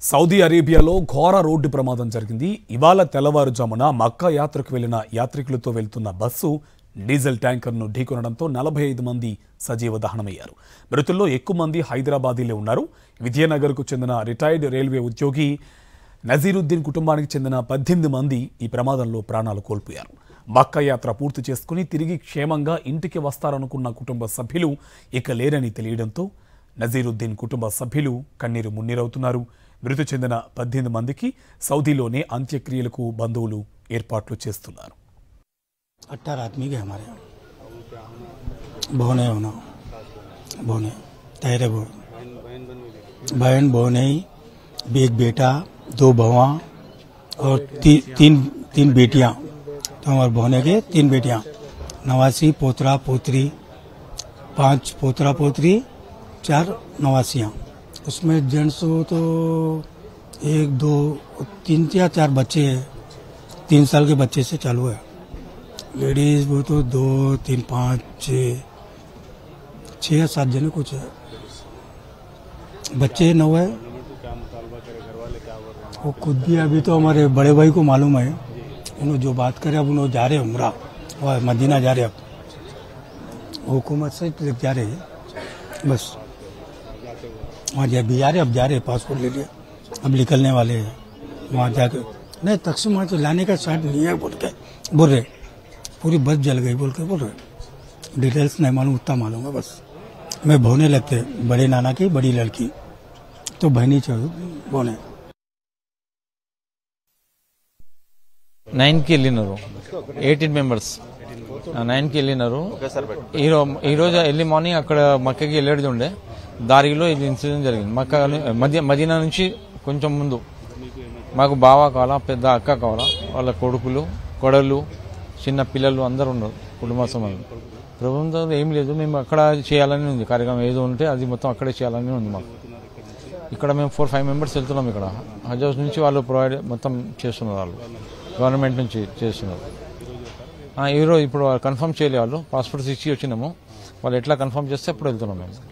Saudi అరేబియాలో ఘోర road ప్రమాదం జరిగింది. ఇవాళ తెల్లవారుజామున మక్కా యాత్రకు వెళ్లిన యాత్రికులతో వెళ్తున్న బస్సు డీజిల్ ట్యాంకర్ను ఢీకొనడంతో 45 మంది సజీవ దహనమయ్యారు. మృతుల్లో ఎక్కువ మంది హైదరాబాదీలే ఉన్నారు. విద్యానగర్కు చెందిన రిటైర్డ్ రైల్వే ఉద్యోగి నజీరుద్దీన్ కుటుంబానికి చెందిన 18 మంది ఈ ప్రమాదంలో ప్రాణాలు కోల్పోయారు. మక్కా యాత్ర పూర్తి చేసుకుని తిరిగి క్షేమంగా ఇంటికి వస్తారనుకున్న కుటుంబ సభ్యులు ఇక లేరని తెలియడంతో నజీరుద్దీన్ కుటుంబ సభ్యులు కన్నీరు మున్నీరవుతున్నారు. మృతి చెందిన 18 మందికి సౌదీలోనే అంత్యక్రియలకు బంధువులు ఏర్పాట్లు చేస్తున్నారు. 18 आदमी के हमारे बहने होना बहने तैरे बहन बहने एक बेटा 2 बहवा और तीन बेटियां। तो हमारे बहने के 3 बेटियां, 89 पोतरा पोतरी, 5 पोतरा पोतरी, 4 नवासियां। उसमें जेंट्स तो 1 2 3 या 4 बच्चे हैं। 3 साल के बच्चे से चालू है। लेडीज वो तो 2 3 5 6 या 7 जने कुछ है। बच्चे 9 है। वो खुद भी अभी तो हमारे बड़े भाई को मालूम है। उन्होंने जो बात करे, अब उन्होंने जा रहे उमरा और मदीना जा रहे, अब हुकूमत से जा रहे हैं बस। वहाँ भी जा रहे, अब जा रहे, पासपोर्ट ले लिया, अब निकलने वाले हैं। वहाँ जाके नहीं तकसीम वहाँ तो लाने का स्टार्ट नहीं है बोल रहे पूरी बस जल गई बोल रहे। डिटेल्स नहीं मालूम, उतना मालूम है बस। मैं भोने लगते बड़े नाना की बड़ी लड़की तो बहनी चाहिए भोने 9కి వెళ్ళినారు. 18 మెంబర్స్ 9కి వెళ్ళినారు. ఈరోజు ఎర్లీ మార్నింగ్ అక్కడ మక్కకి వెళ్ళేది ఉండే దారిలో ఇది ఇన్సిడెంట్ జరిగింది. మక్కా మదీనా నుంచి కొంచెం ముందు మాకు బావ కావాలా, పెద్ద అక్క కావాలా, వాళ్ళ కొడుకులు కొడలు చిన్న పిల్లలు అందరూ ఉన్నారు. కుటుంబ సమాజం ప్రభుత్వం ఏం లేదు. మేము అక్కడ చేయాలని ఉంది కార్యక్రమం, ఏదో ఉంటే అది మొత్తం అక్కడే చేయాలని ఉంది మాకు. ఇక్కడ మేము 4-5 మెంబర్స్ వెళ్తున్నాం. ఇక్కడ హజ్ హౌస్ నుంచి వాళ్ళు ప్రొవైడ్ మొత్తం చేస్తున్నారు, వాళ్ళు గవర్నమెంట్ నుంచి చేస్తున్నారు. ఈరోజు ఇప్పుడు కన్ఫర్మ్ చేయలే, వాళ్ళు పాస్పోర్ట్స్ ఇచ్చి వచ్చినాము. వాళ్ళు ఎట్లా కన్ఫర్మ్ చేస్తే అప్పుడు వెళ్తున్నాం మేము.